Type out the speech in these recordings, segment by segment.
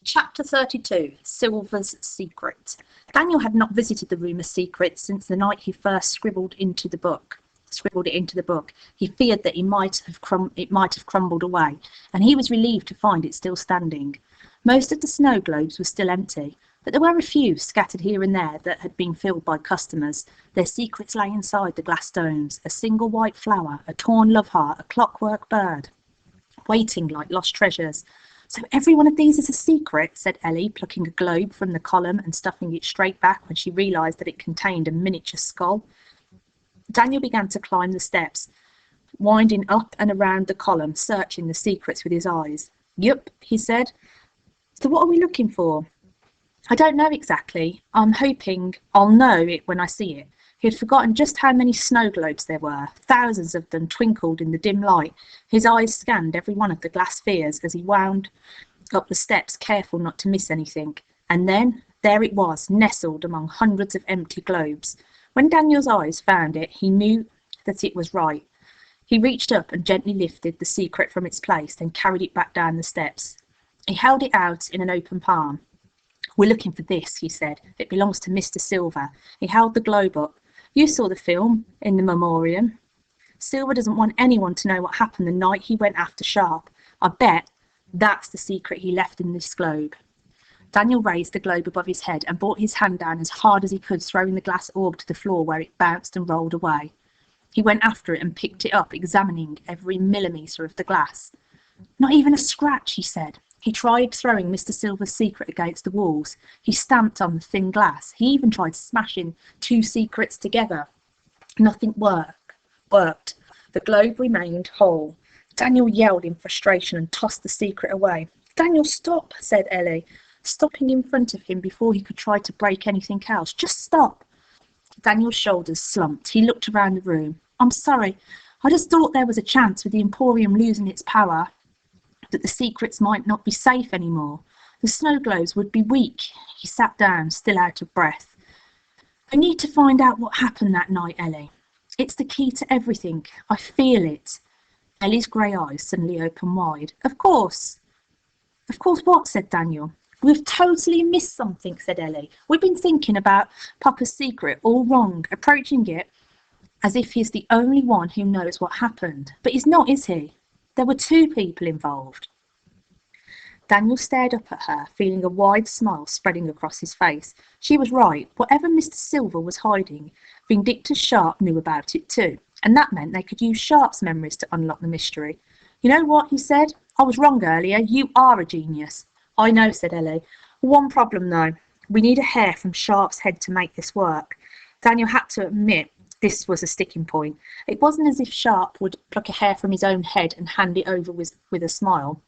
Chapter 32, Silver's Secret. Daniel had not visited the room of secrets since the night he first scribbled it into the book. He feared that it might have crumbled away, and he was relieved to find it still standing. Most of the snow globes were still empty, but there were a few scattered here and there that had been filled by customers. Their secrets lay inside the glass domes: a single white flower, a torn love heart, a clockwork bird, waiting like lost treasures. "So every one of these is a secret," said Ellie, plucking a globe from the column and stuffing it straight back when she realised that it contained a miniature skull. Daniel began to climb the steps, winding up and around the column, searching the secrets with his eyes. "Yup," he said. "So what are we looking for?" "I don't know exactly. I'm hoping I'll know it when I see it." He had forgotten just how many snow globes there were. Thousands of them twinkled in the dim light. His eyes scanned every one of the glass spheres as he wound up the steps, careful not to miss anything. And then, there it was, nestled among hundreds of empty globes. When Daniel's eyes found it, he knew that it was right. He reached up and gently lifted the secret from its place, then carried it back down the steps. He held it out in an open palm. "We're looking for this," he said. "It belongs to Mr. Silver." He held the globe up. "You saw the film in the memoriam. Silver doesn't want anyone to know what happened the night he went after Sharp. I bet that's the secret he left in this globe." Daniel raised the globe above his head and brought his hand down as hard as he could, throwing the glass orb to the floor where it bounced and rolled away. He went after it and picked it up, examining every millimetre of the glass. "Not even a scratch," he said. He tried throwing Mr. Silver's secret against the walls. He stamped on the thin glass. He even tried smashing two secrets together. Nothing worked. The globe remained whole. Daniel yelled in frustration and tossed the secret away. "Daniel, stop," said Ellie, stopping in front of him before he could try to break anything else. "Just stop." Daniel's shoulders slumped. He looked around the room. "I'm sorry. I just thought there was a chance with the Emporium losing its power that the secrets might not be safe anymore. The snow globes would be weak." He sat down, still out of breath. "I need to find out what happened that night, Ellie. It's the key to everything. I feel it." Ellie's grey eyes suddenly opened wide. Of course what?" said Daniel. "We've totally missed something," said Ellie. "We've been thinking about Papa's secret all wrong, approaching it as if he's the only one who knows what happened. But he's not, is he? There were two people involved." Daniel stared up at her, feeling a wide smile spreading across his face. She was right. Whatever Mr. Silver was hiding, Vindictus Sharp knew about it too, and that meant they could use Sharp's memories to unlock the mystery. "You know what?" he said. "I was wrong earlier. You are a genius." "I know," said Ellie. "One problem though. We need a hair from Sharp's head to make this work." Daniel had to admit this was a sticking point. It wasn't as if Sharp would pluck a hair from his own head and hand it over with a smile.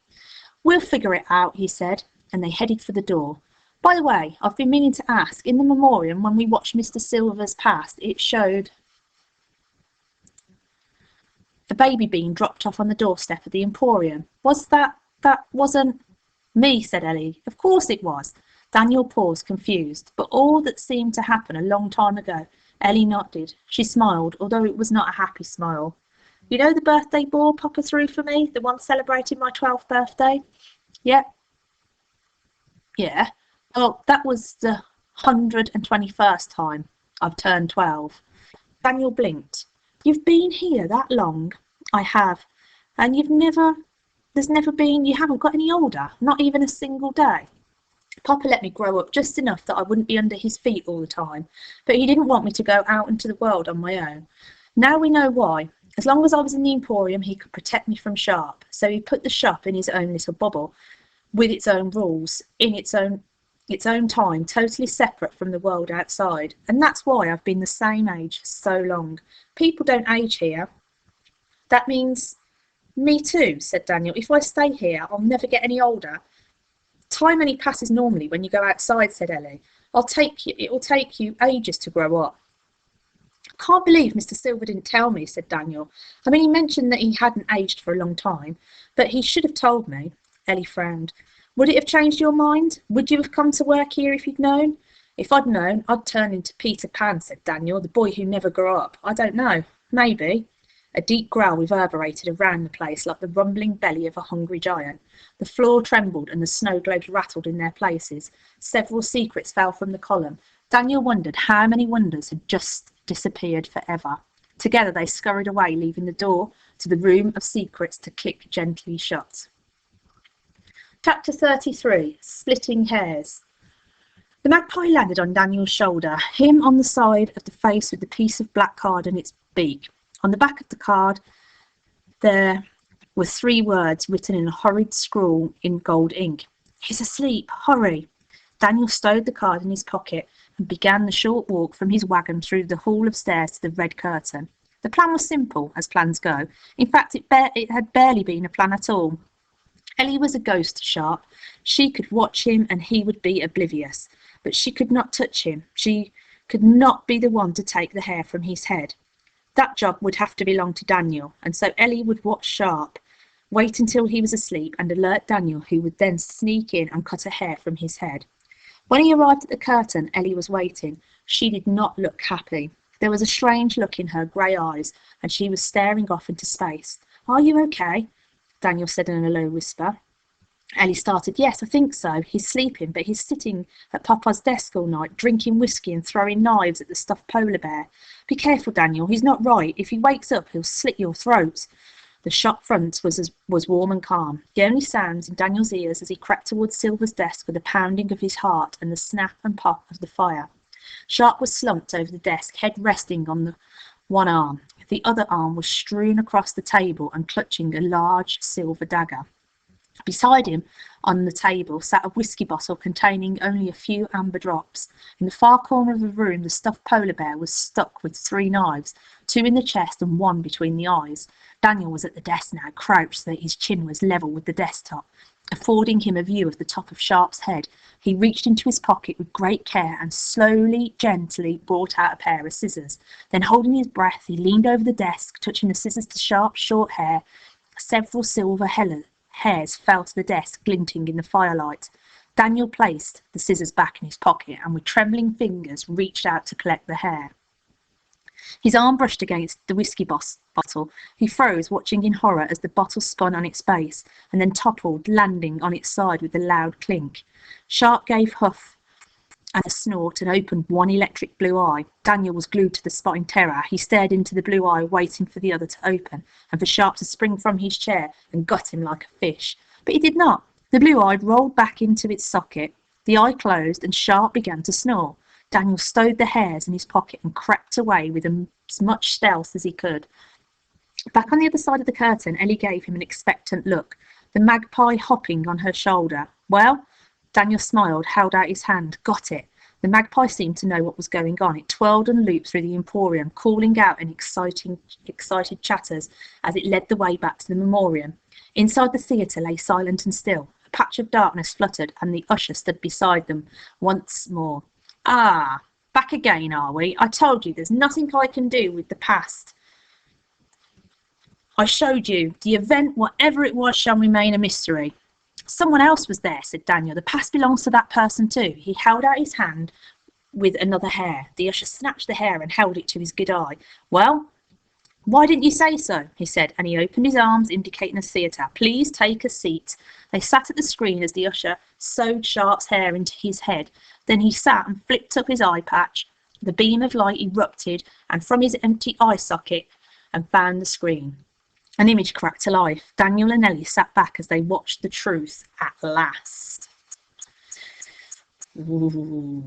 "We'll figure it out," he said, and they headed for the door. "By the way, I've been meaning to ask, in the memoriam when we watched Mr. Silver's past, it showed a baby being dropped off on the doorstep of the Emporium. Was that wasn't..." "Me," said Ellie. "Of course it was." Daniel paused, confused. "But all that seemed to happen a long time ago." Ellie nodded. She smiled, although it was not a happy smile. "You know the birthday ball Papa threw for me? The one celebrating my 12th birthday?" "Yeah." "Well, that was the 121st time I've turned 12. Daniel blinked. "You've been here that long?" "I have." "And you haven't got any older? Not even a single day?" "Papa let me grow up just enough that I wouldn't be under his feet all the time, but he didn't want me to go out into the world on my own. Now we know why. As long as I was in the Emporium, he could protect me from Sharp, so he put the shop in his own little bubble, with its own rules, in its own time, totally separate from the world outside. And that's why I've been the same age for so long. People don't age here." "That means me too," said Daniel. "If I stay here, I'll never get any older." "Time only passes normally when you go outside," said Ellie. It will take you ages to grow up." "I can't believe Mr. Silver didn't tell me," said Daniel. "I mean, he mentioned that he hadn't aged for a long time, but he should have told me." Ellie frowned. "Would it have changed your mind? Would you have come to work here if you'd known?" "If I'd known, I'd turn into Peter Pan," said Daniel, "the boy who never grew up. I don't know. Maybe." A deep growl reverberated around the place like the rumbling belly of a hungry giant. The floor trembled and the snow globes rattled in their places. Several secrets fell from the column. Daniel wondered how many wonders had just disappeared forever. Together they scurried away, leaving the door to the room of secrets to click gently shut. Chapter 33. Splitting Hairs. The magpie landed on Daniel's shoulder, him on the side of the face with the piece of black card in its beak. On the back of the card there were 3 words written in a horrid scrawl in gold ink. "He's asleep, hurry." Daniel stowed the card in his pocket and began the short walk from his wagon through the hall of stairs to the red curtain. The plan was simple, as plans go. In fact, it had barely been a plan at all. Ellie was a ghost to Sharp. She could watch him and he would be oblivious. But she could not touch him. She could not be the one to take the hair from his head. That job would have to belong to Daniel, and so Ellie would watch Sharp, wait until he was asleep, and alert Daniel, who would then sneak in and cut a hair from his head. When he arrived at the curtain, Ellie was waiting. She did not look happy. There was a strange look in her grey eyes, and she was staring off into space. "Are you okay?" Daniel said in a low whisper. Ellie started. "Yes, I think so. He's sleeping, but he's sitting at Papa's desk all night, drinking whiskey and throwing knives at the stuffed polar bear. Be careful, Daniel. He's not right. If he wakes up, he'll slit your throat." The shop front was warm and calm. The only sounds in Daniel's ears as he crept towards Silver's desk were the pounding of his heart and the snap and pop of the fire. Sharp was slumped over the desk, head resting on the one arm. The other arm was strewn across the table and clutching a large silver dagger. Beside him, on the table, sat a whiskey bottle containing only a few amber drops. In the far corner of the room, the stuffed polar bear was stuck with 3 knives, 2 in the chest and 1 between the eyes. Daniel was at the desk now, crouched so that his chin was level with the desktop, affording him a view of the top of Sharp's head. He reached into his pocket with great care and slowly, gently brought out a pair of scissors. Then, holding his breath, he leaned over the desk, touching the scissors to Sharp's short hair. Several silver hairs fell to the desk, glinting in the firelight. Daniel placed the scissors back in his pocket and with trembling fingers reached out to collect the hair. His arm brushed against the whiskey bottle. He froze, watching in horror as the bottle spun on its base and then toppled, landing on its side with a loud clink. Sharp gave huff and a snort and opened one electric blue eye. Daniel was glued to the spot in terror. He stared into the blue eye, waiting for the other to open and for Sharp to spring from his chair and gut him like a fish. But he did not. The blue eye rolled back into its socket. The eye closed and Sharp began to snore. Daniel stowed the hairs in his pocket and crept away with as much stealth as he could. Back on the other side of the curtain, Ellie gave him an expectant look, the magpie hopping on her shoulder. "Well?" Daniel smiled, held out his hand. "Got it." The magpie seemed to know what was going on. It twirled and looped through the emporium, calling out in excited chatters as it led the way back to the memoriam. Inside the theatre lay silent and still. A patch of darkness fluttered, and the usher stood beside them once more. "Ah, back again, are we? I told you there's nothing I can do with the past. I showed you. The event, whatever it was, shall remain a mystery." "Someone else was there," said Daniel. "The past belongs to that person too." He held out his hand with another hair. The usher snatched the hair and held it to his good eye. "Well, why didn't you say so?" he said, and he opened his arms, indicating the theatre. "Please take a seat." They sat at the screen as the usher sewed Sharp's hair into his head. Then he sat and flipped up his eye patch. The beam of light erupted and from his empty eye socket and found the screen. An image cracked to life. Daniel and Ellie sat back as they watched the truth at last. Ooh.